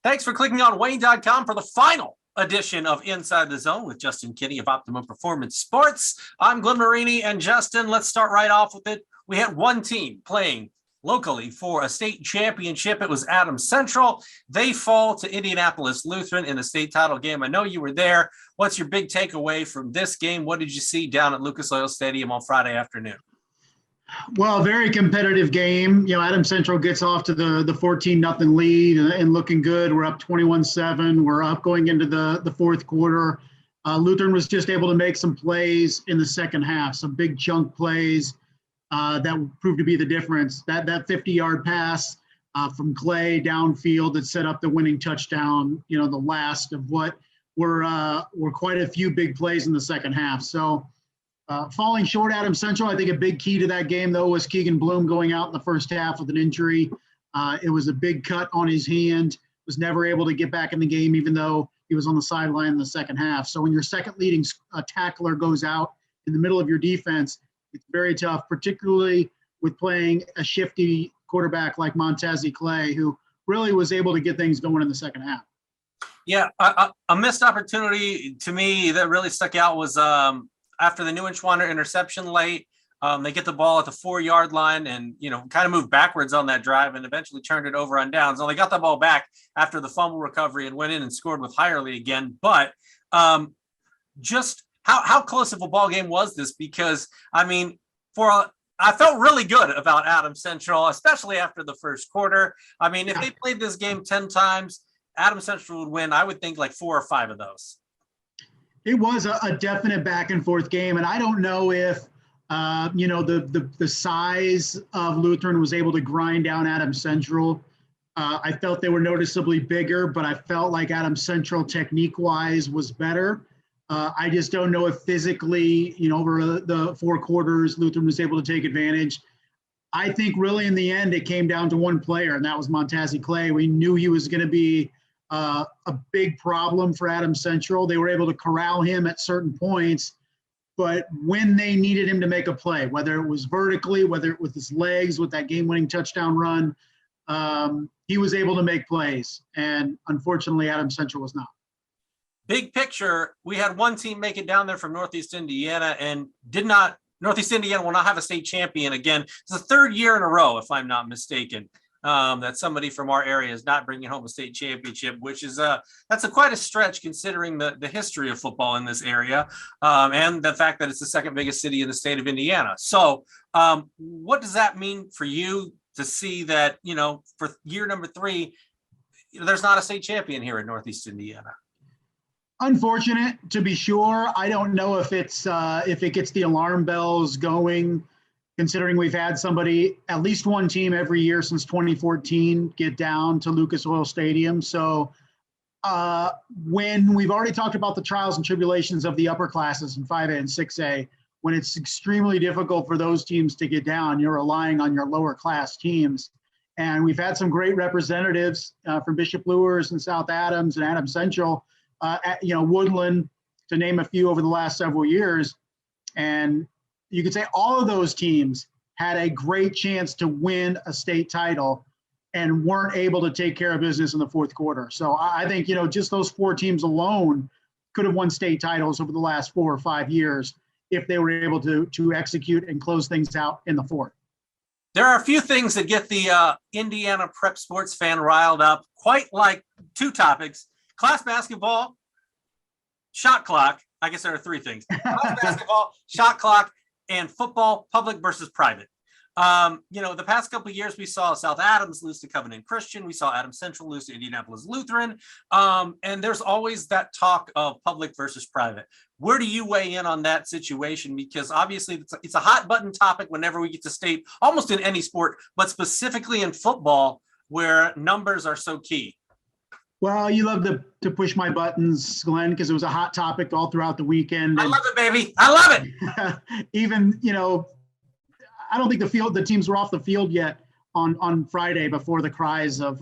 Thanks for clicking on Wayne.com for the final edition of Inside the Zone with Justin Kinney of Optimum Performance Sports. I'm Glenn Marini, and Justin, let's start right off with it. We had one team playing locally for a state championship. It was Adams Central. They fall to Indianapolis Lutheran in the state title game. I know you were there. What's your big takeaway from this game? What did you see down at Lucas Oil Stadium on Friday afternoon? Well, very competitive game. Adams Central gets off to the 14-0 lead and looking good. We're up 21-7. We're up going into the fourth quarter. Lutheran was just able to make some plays in the second half, some big chunk plays that proved to be the difference. That 50-yard pass from Clay downfield that set up the winning touchdown, the last of what were quite a few big plays in the second half. So falling short Adams Central, I think a big key to that game, though, was Keegan Bloom going out in the first half with an injury. It was a big cut on his hand, was never able to get back in the game, even though he was on the sideline in the second half. So when your second leading tackler goes out in the middle of your defense, it's very tough, particularly with playing a shifty quarterback like Montezzie Clay, who really was able to get things going in the second half. Yeah, a missed opportunity to me that really stuck out was after the Neuenschwander interception late. They get the ball at the 4-yard line and, kind of moved backwards on that drive and eventually turned it over on downs. So they got the ball back after the fumble recovery and went in and scored with Hirely again. But just how close of a ball game was this? Because, I felt really good about Adams Central, especially after the first quarter. If they played this game 10 times, Adams Central would win, I would think, like 4 or 5 of those. It was a definite back and forth game. And I don't know if, the size of Lutheran was able to grind down Adams Central. I felt they were noticeably bigger, but I felt like Adams Central technique-wise was better. I just don't know if physically, over the 4 quarters, Lutheran was able to take advantage. I think really in the end, it came down to one player, and that was Montezzie Clay. We knew he was going to be a big problem for Adams Central. They were able to corral him at certain points, but when they needed him to make a play, whether it was vertically, whether it was his legs with that game-winning touchdown run, he was able to make plays, and unfortunately, Adams Central was not. Big picture, we had one team make it down there from Northeast Indiana and Northeast Indiana will not have a state champion again. It's the 3rd year in a row, if I'm not mistaken, that somebody from our area is not bringing home a state championship, which is that's quite a stretch considering the history of football in this area and the fact that it's the 2nd biggest city in the state of Indiana. So what does that mean for you to see that, for year number 3, there's not a state champion here in Northeast Indiana? Unfortunate, to be sure. I don't know if it gets the alarm bells going, considering we've had at least one team every year since 2014 get down to Lucas Oil Stadium. So when we've already talked about the trials and tribulations of the upper classes in 5A and 6A, when it's extremely difficult for those teams to get down, you're relying on your lower class teams. And we've had some great representatives from Bishop Luers and South Adams and Adams Central, Woodland, to name a few over the last several years. And you could say all of those teams had a great chance to win a state title and weren't able to take care of business in the fourth quarter. So I think, just those 4 teams alone could have won state titles over the last 4 or 5 years if they were able to execute and close things out in the fourth. There are a few things that get the Indiana prep sports fan riled up, quite like 2 topics: class basketball, shot clock. I guess there are 3 things: class basketball, shot clock, and football, public versus private. The past couple of years, we saw South Adams lose to Covenant Christian. We saw Adams Central lose to Indianapolis Lutheran. And there's always that talk of public versus private. Where do you weigh in on that situation? Because obviously it's a hot button topic whenever we get to state, almost in any sport, but specifically in football, where numbers are so key. Well, you love to push my buttons, Glenn, because it was a hot topic all throughout the weekend. I love it, baby. I love it. Even, I don't think the teams were off the field yet on Friday before the cries of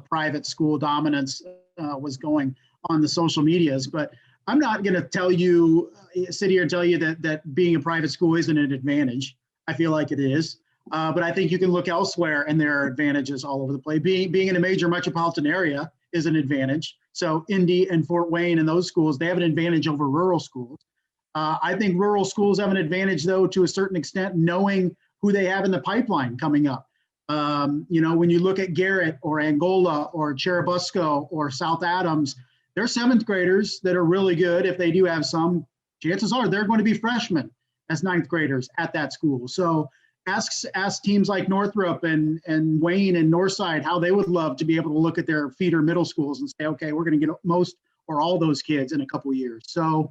private school dominance was going on the social medias. But I'm not going to sit here and tell you that being a private school isn't an advantage. I feel like it is. But I think you can look elsewhere and there are advantages all over the place. Being in a major metropolitan area is an advantage. So Indy and Fort Wayne and those schools, they have an advantage over rural schools. I think rural schools have an advantage, though, to a certain extent, knowing who they have in the pipeline coming up. When you look at Garrett or Angola or Cherubusco or South Adams, they're seventh graders that are really good. If they do have some, chances are they're going to be freshmen as ninth graders at that school. So ask teams like Northrop and Wayne and Northside how they would love to be able to look at their feeder middle schools and say, okay, we're going to get most or all those kids in a couple of years. So,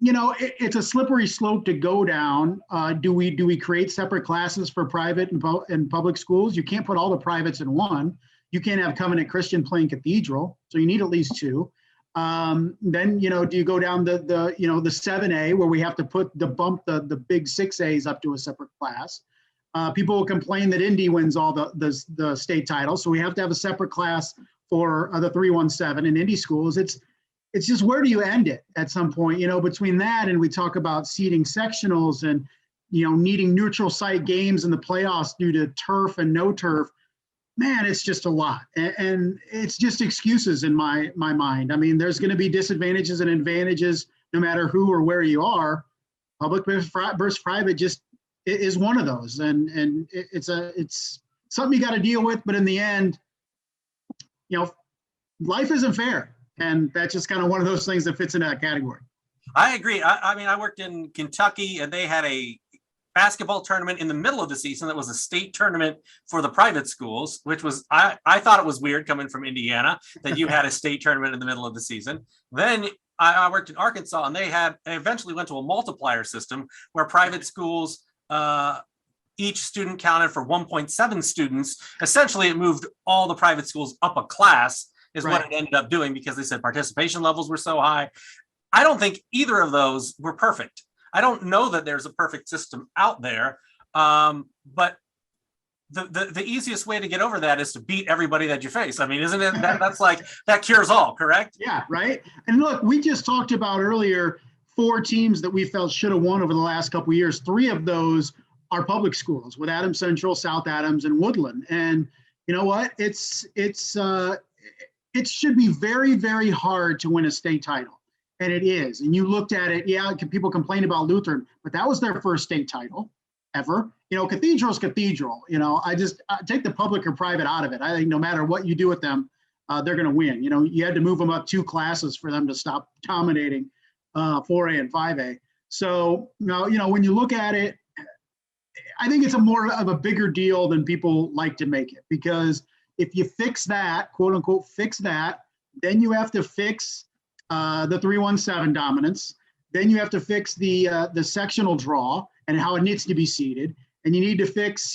it's a slippery slope to go down. Do we create separate classes for private and public schools? You can't put all the privates in one. You can't have Covenant Christian playing Cathedral, so you need at least two. Then, do you go down the 7A where we have to bump the big 6As up to a separate class? People will complain that Indy wins all the state titles, so we have to have a separate class for the 317 in Indy schools. It's just, where do you end it at some point? Between that and we talk about seeding sectionals and needing neutral site games in the playoffs due to turf and no turf. Man, it's just a lot, and it's just excuses in my mind. I mean, there's going to be disadvantages and advantages no matter who or where you are. Public versus private just is one of those, and it's something you got to deal with. But in the end, life isn't fair, and that's just kind of one of those things that fits into that category. I agree. I mean, I worked in Kentucky, and they had a basketball tournament in the middle of the season that was a state tournament for the private schools, which was, I thought it was weird coming from Indiana that you had a state tournament in the middle of the season. Then I worked in Arkansas, and they eventually went to a multiplier system where private schools, each student counted for 1.7 students. Essentially, it moved all the private schools up a class is Right. what it ended up doing, because they said participation levels were so high. I don't think either of those were perfect. I don't know that there's a perfect system out there, but the easiest way to get over that is to beat everybody that you face. I mean, isn't it? That's like, that cures all, correct? Yeah, right. And look, we just talked about earlier 4 teams that we felt should have won over the last couple of years. 3 of those are public schools with Adams Central, South Adams, and Woodland. And you know what? It should be very, very hard to win a state title. And it is. And you looked at it, people complain about Lutheran, but that was their first state title ever. Cathedral's Cathedral. I take the public or private out of it. I think no matter what you do with them, they're going to win. You had to move them up 2 classes for them to stop dominating 4A and 5A. So, when you look at it, I think it's a more of a bigger deal than people like to make it, because if you fix that, quote unquote, fix that, then you have to fix the 317 dominance. Then you have to fix the sectional draw and how it needs to be seeded. And you need to fix,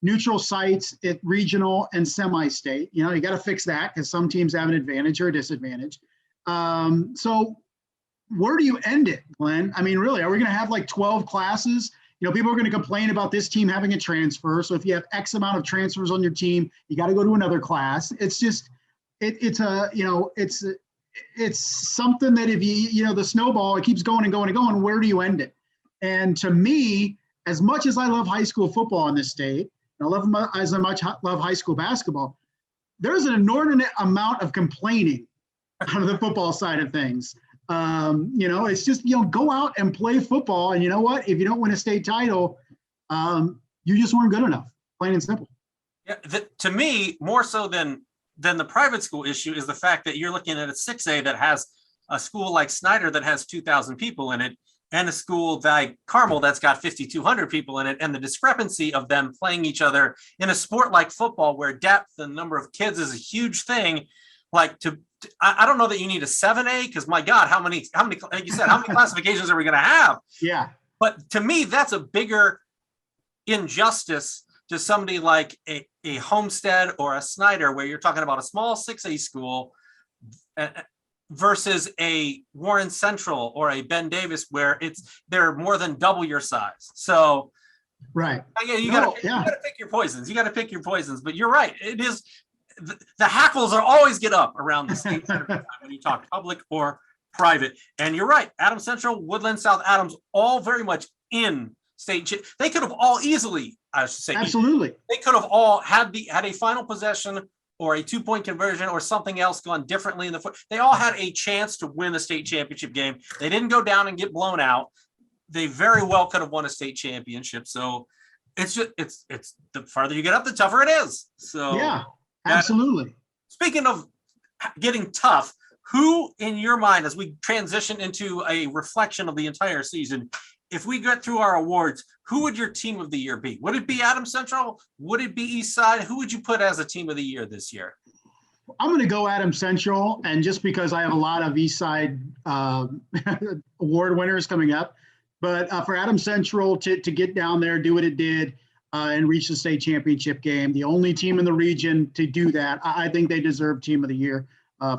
neutral sites at regional and semi-state. You got to fix that because some teams have an advantage or a disadvantage. So where do you end it, Glenn? I mean, really, are we going to have like 12 classes? People are going to complain about this team having a transfer. So if you have X amount of transfers on your team, you got to go to another class. It's just, it's something that if the snowball, it keeps going and going and going, where do you end it? And to me, as much as I love high school football in this state, and I love high school basketball, there's an inordinate amount of complaining on the football side of things. It's just, go out and play football. And you know what? If you don't win a state title, you just weren't good enough, plain and simple. Yeah, to me, more so than the private school issue is the fact that you're looking at a 6A that has a school like Snyder that has 2,000 people in it, and a school like Carmel that's got 5,200 people in it, and the discrepancy of them playing each other in a sport like football where depth and number of kids is a huge thing. Like I don't know that you need a 7A, because my God, how many, like you said, how many classifications are we going to have? Yeah. But to me, that's a bigger injustice to somebody like a Homestead or a Snyder, where you're talking about a small 6A school versus a Warren Central or a Ben Davis, where they're more than double your size. So, right. You got to pick your poisons. You got to pick your poisons. But you're right. It is the hackles are always get up around the state when you talk public or private. And you're right. Adams Central, Woodland, South Adams, all very much in state. They could have all easily, I should say, absolutely. They could have all had a final possession or a 2-point conversion or something else gone differently in the foot. They all had a chance to win the state championship game. They didn't go down and get blown out. They very well could have won a state championship. So it's just, it's the farther you get up, the tougher it is. So Yeah, absolutely. Speaking of getting tough, who in your mind, as we transition into a reflection of the entire season, if we get through our awards, who would your team of the year be? Would it be Adams Central? Would it be East Side? Who would you put as a team of the year this year? I'm going to go Adams Central, and just because I have a lot of East Side award winners coming up, but for Adams Central to get down there, do what it did, and reach the state championship game, the only team in the region to do that, I think they deserve team of the year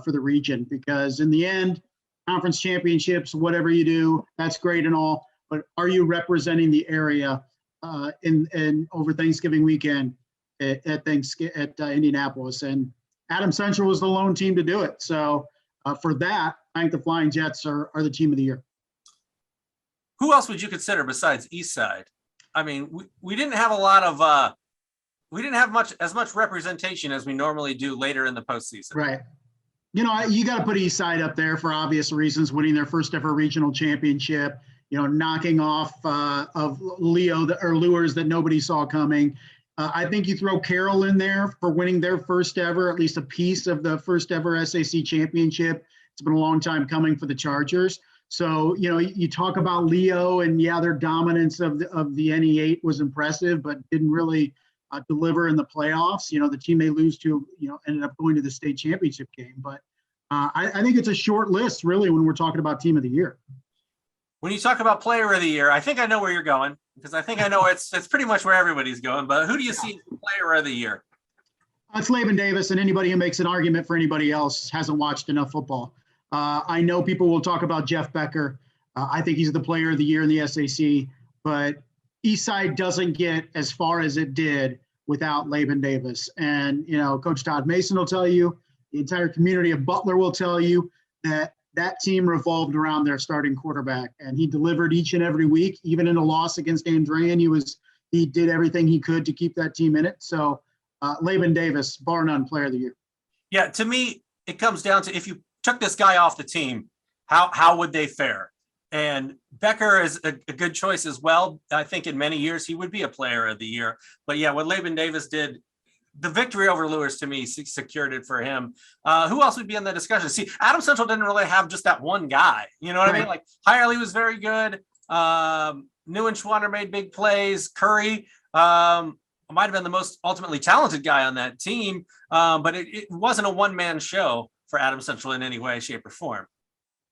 for the region, because in the end, conference championships, whatever you do, that's great and all, but are you representing the area in over Thanksgiving weekend at Indianapolis? And Adams Central was the lone team to do it. So for that, I think the Flying Jets are the team of the year. Who else would you consider besides East Side? I mean, we didn't have a lot of we didn't have as much representation as we normally do later in the postseason. Right. You know, you got to put East Side up there for obvious reasons, winning their first ever regional championship, you know, knocking off of Lures that nobody saw coming. I think you throw Carroll in there for winning their first ever, at least a piece of the first ever SAC championship. It's been a long time coming for the Chargers. So, you know, you talk about Leo, and yeah, their dominance of the NE8 was impressive, but didn't really deliver in the playoffs. You know, the team they lose to, you know, ended up going to the state championship game. But I think it's a short list, really, when we're talking about team of the year. When you talk about player of the year, I think I know where you're going, because I think I know it's pretty much where everybody's going. But who do you see as player of the year? It's Laban Davis, and anybody who makes an argument for anybody else hasn't watched enough football. I know people will talk about Jeff Becker. I think he's the player of the year in the SAC, but Eastside doesn't get as far as it did without Laban Davis. And, you know, Coach Todd Mason will tell you, the entire community of Butler will tell you that that team revolved around their starting quarterback, and he delivered each and every week, even in a loss against Andrean. He did everything he could to keep that team in it. So Laban Davis, bar none, player of the year. Yeah, to me, it comes down to, if you took this guy off the team, how would they fare? And Becker is a good choice as well. I think in many years he would be a player of the year. But yeah, what Laban Davis did, the victory over Lewis, to me, secured it for him. Who else would be in the discussion? See, Adams Central didn't really have just that one guy. You know what I mean? Like, Hirely was very good. Neuenschwander made big plays. Curry might have been the most ultimately talented guy on that team, but it wasn't a one-man show for Adams Central in any way, shape, or form.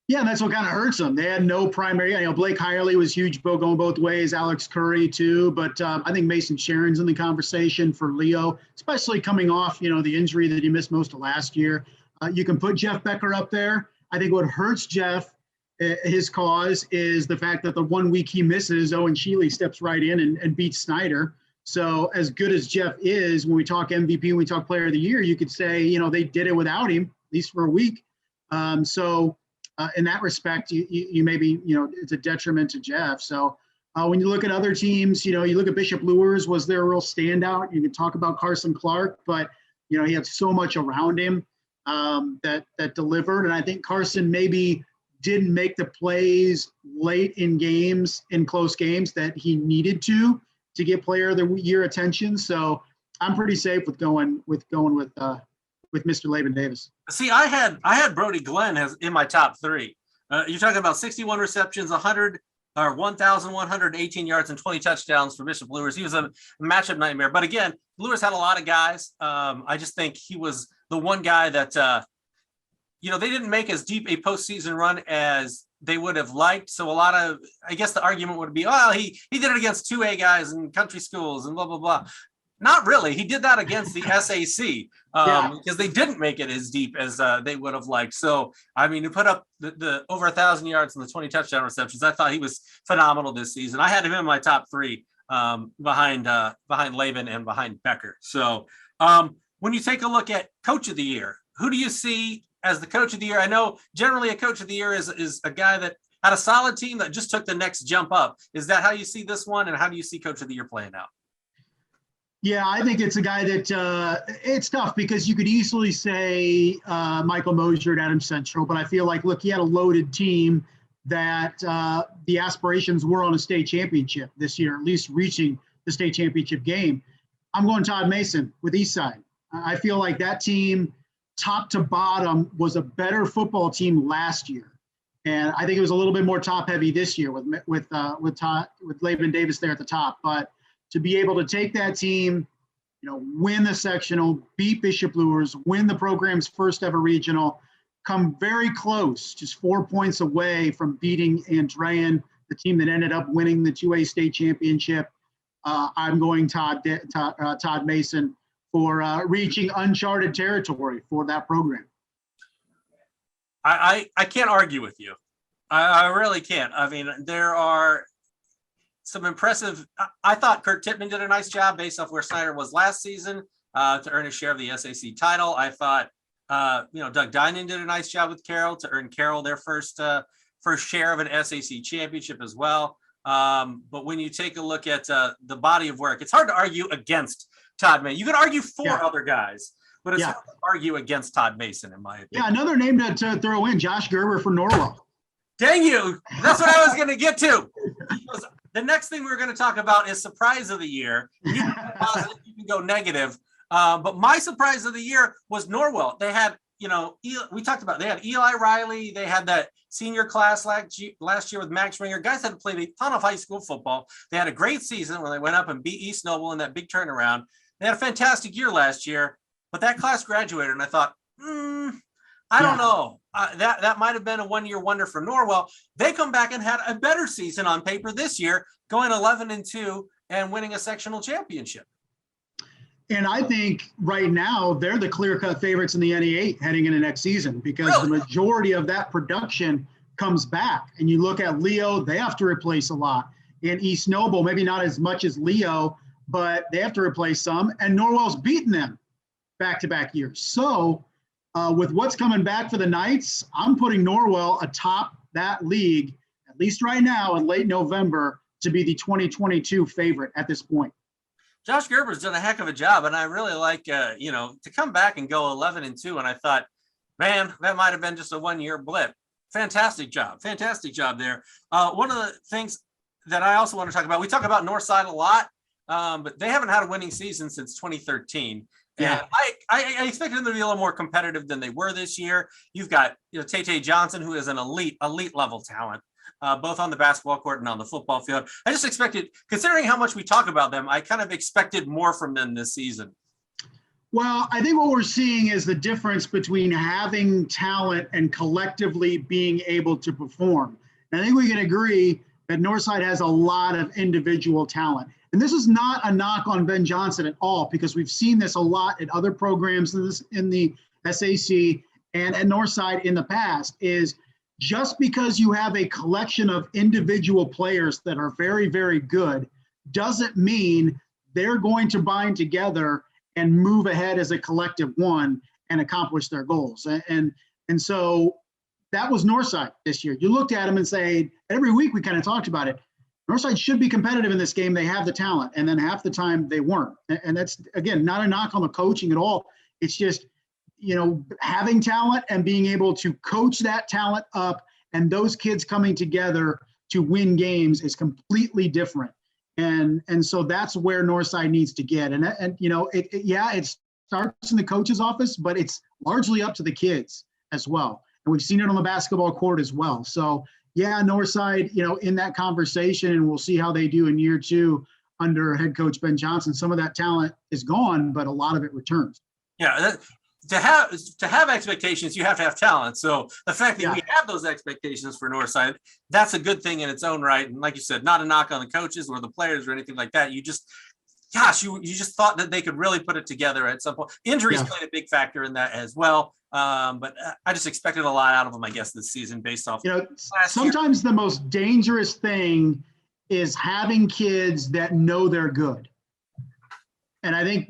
Yeah, and that's what kind of hurts them. They had no primary. You know, Blake Hirely was huge, going both ways. Alex Curry too, but I think Mason Sharon's in the conversation for Leo, especially coming off, you know, the injury that he missed most of last year. You can put Jeff Becker up there. I think what hurts Jeff, his cause, is the fact that the 1 week he misses, Owen Sheely steps right in and beats Snyder. So as good as Jeff is, when we talk MVP, when we talk player of the year, you could say, you know, they did it without him, at least for a week. In that respect, you maybe, you know, it's a detriment to Jeff. So when you look at other teams, you know, you look at Bishop Lures, was their real standout. You can talk about Carson Clark, but, you know, he had so much around him that delivered. And I think Carson maybe didn't make the plays late in games, in close games, that he needed to get player of the year attention. So I'm pretty safe with going with Mr. Laban Davis. See, I had Brody Glenn in my top three. You're talking about 61 receptions, 1,118 yards and 20 touchdowns for Bishop Lures. He was a matchup nightmare. But again, Lures had a lot of guys. I just think he was the one guy that, you know, they didn't make as deep a postseason run as they would have liked. So I guess the argument would be, well, he did it against 2A guys in country schools and blah, blah, blah. Not really. He did that against the SAC because they didn't make it as deep as they would have liked. So, I mean, to put up the over 1,000 yards and the 20 touchdown receptions, I thought he was phenomenal this season. I had him in my top three behind Laban and behind Becker. So when you take a look at coach of the year, who do you see as the coach of the year? I know generally a coach of the year is a guy that had a solid team that just took the next jump up. Is that how you see this one? And how do you see coach of the year playing out? Yeah, I think it's a guy that it's tough because you could easily say Michael Mosier at Adams Central, but I feel like, look, he had a loaded team that the aspirations were on a state championship this year, at least reaching the state championship game. I'm going Todd Mason with Eastside. I feel like that team, top to bottom, was a better football team last year, and I think it was a little bit more top heavy this year with Laban Davis there at the top, but to be able to take that team, win the sectional, beat Bishop Luers, win the program's first ever regional, come very close, just 4 points away from beating Andrean, the team that ended up winning the 2A state championship. I'm going Todd Mason for reaching uncharted territory for that program. I can't argue with you. I really can't. I mean, there are some impressive. I thought Kurt Tippmann did a nice job based off where Snyder was last season to earn a share of the SAC title. I thought, Doug Dinan did a nice job with Carroll to earn Carroll their first share of an SAC championship as well. But when you take a look at the body of work, it's hard to argue against Todd Mason. You can argue for other guys, but it's hard to argue against Todd Mason, in my opinion. Yeah, another name to throw in, Josh Gerber for Norwell. Dang you. That's what I was going to get to. The next thing we're going to talk about is surprise of the year. You can go positive, you can go negative. But my surprise of the year was Norwell. They had, we talked about, they had Eli Riley. They had that senior class last year with Max Ringer. Guys had played a ton of high school football. They had a great season when they went up and beat East Noble in that big turnaround. They had a fantastic year last year, but that class graduated, and I thought, I don't know. That might have been a one-year wonder for Norwell. They come back and had a better season on paper this year, going 11-2 and winning a sectional championship. And I think right now they're the clear-cut favorites in the NE8 heading into next season because the majority of that production comes back. And you look at Leo, they have to replace a lot. And East Noble, maybe not as much as Leo, but they have to replace some. And Norwell's beaten them back-to-back years. So with what's coming back for the Knights, I'm putting Norwell atop that league, at least right now in late November, to be the 2022 favorite at this point. Josh Gerber's done a heck of a job, and I really like, to come back and go 11-2. And I thought, man, that might have been just a one-year blip. Fantastic job there. One of the things that I also want to talk about, we talk about Northside a lot, but they haven't had a winning season since 2013. Yeah. And I expected them to be a little more competitive than they were this year. You've got, Tay Johnson, who is an elite level talent, both on the basketball court and on the football field. I just expected, considering how much we talk about them, I kind of expected more from them this season. Well, I think what we're seeing is the difference between having talent and collectively being able to perform. And I think we can agree that Northside has a lot of individual talent. And this is not a knock on Ben Johnson at all, because we've seen this a lot at other programs in the SAC and at Northside in the past, is just because you have a collection of individual players that are very, very good doesn't mean they're going to bind together and move ahead as a collective one and accomplish their goals. And so that was Northside this year. You looked at them and say, every week we kind of talked about it. Northside should be competitive in this game. They have the talent. And then half the time they weren't. And that's, again, not a knock on the coaching at all. It's just, having talent and being able to coach that talent up and those kids coming together to win games is completely different. And so that's where Northside needs to get. And it starts in the coach's office, but it's largely up to the kids as well. And we've seen it on the basketball court as well. So yeah, Northside, in that conversation, and we'll see how they do in year two under head coach Ben Johnson. Some of that talent is gone, but a lot of it returns. Yeah. To have expectations, you have to have talent. So the fact that we have those expectations for Northside, that's a good thing in its own right. And like you said, not a knock on the coaches or the players or anything like that. You just thought that they could really put it together at some point. Injuries played a big factor in that as well. But I just expected a lot out of them, I guess, this season based off. Sometimes the most dangerous thing is having kids that know they're good. And I think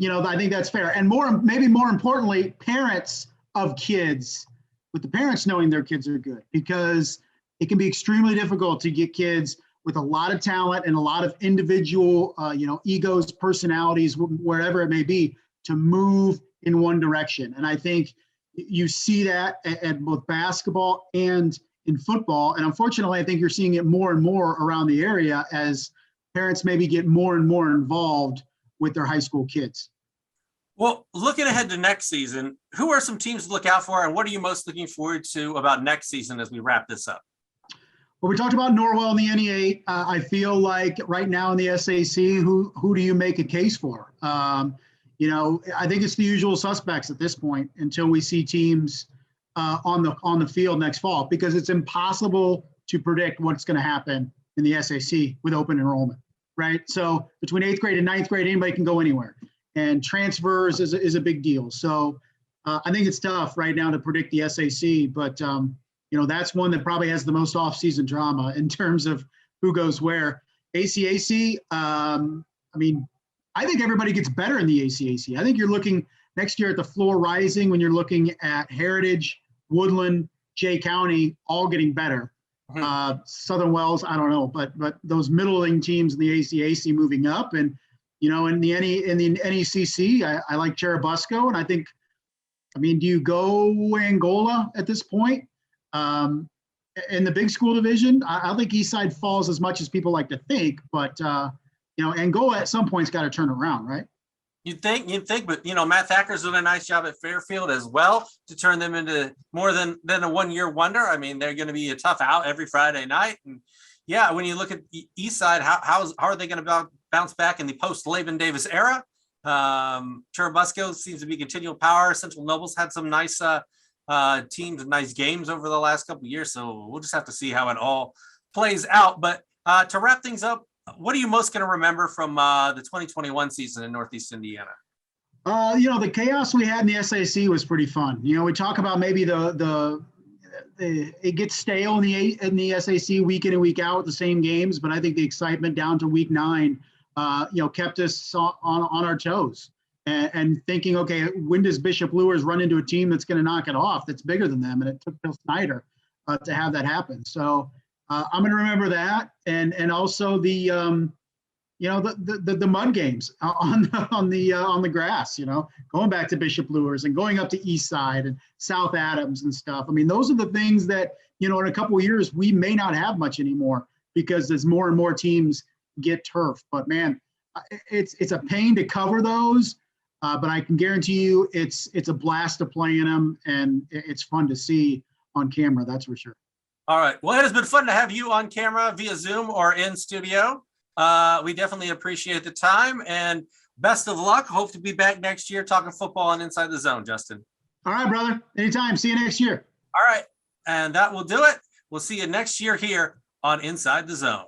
that's fair. And maybe more importantly, parents of kids, with the parents knowing their kids are good, because it can be extremely difficult to get kids with a lot of talent and a lot of individual, egos, personalities, wherever it may be, to move in one direction. And I think you see that at both basketball and in football. And unfortunately, I think you're seeing it more and more around the area as parents maybe get more and more involved with their high school kids. Well, looking ahead to next season, who are some teams to look out for, and what are you most looking forward to about next season as we wrap this up? Well, we talked about Norwell in the NE8. I feel like right now in the SAC, who do you make a case for? I think it's the usual suspects at this point until we see teams on the field next fall, because it's impossible to predict what's going to happen in the SAC with open enrollment, right? So between 8th grade and 9th grade, anybody can go anywhere. And transfers is a big deal. So I think it's tough right now to predict the SAC, but that's one that probably has the most off-season drama in terms of who goes where. ACAC, I think everybody gets better in the ACAC. I think you're looking next year at the floor rising when you're looking at Heritage, Woodland, Jay County, all getting better. Mm-hmm. Southern Wells, I don't know, but those middling teams in the ACAC moving up, and in the NECC, I like Cherubusco, and I think, do you go Angola at this point? In the big school division, I don't think Eastside falls as much as people like to think, but Angola at some point's got to turn around, right? You'd think, but Matt Thacker's doing a nice job at Fairfield as well to turn them into more than a one-year wonder. I mean, they're going to be a tough out every Friday night, and yeah, when you look at Eastside, how are they going to bounce back in the post-Laban Davis era? Cherubusco seems to be continual power. Central Nobles had some nice teams and nice games over the last couple of years, so we'll just have to see how it all plays out. But to wrap things up, what are you most going to remember from the 2021 season in Northeast Indiana? The chaos we had in the SAC was pretty fun. We talk about maybe it gets stale in the SAC week in and week out with the same games, but I think the excitement down to week 9, kept us on our toes and thinking, okay, when does Bishop Luers run into a team that's going to knock it off, that's bigger than them? And it took Bill Snyder to have that happen. So I'm going to remember that, and also the mud games on the grass. Going back to Bishop Luers and going up to Eastside and South Adams and stuff. Those are the things that in a couple of years we may not have much anymore because as more and more teams get turf. But man, it's a pain to cover those. But I can guarantee you it's a blast to play in them, and it's fun to see on camera. That's for sure. All right. Well, it has been fun to have you on camera via Zoom or in studio. We definitely appreciate the time, and best of luck. Hope to be back next year talking football and Inside the Zone, Justin. All right, brother. Anytime. See you next year. All right. And that will do it. We'll see you next year here on Inside the Zone.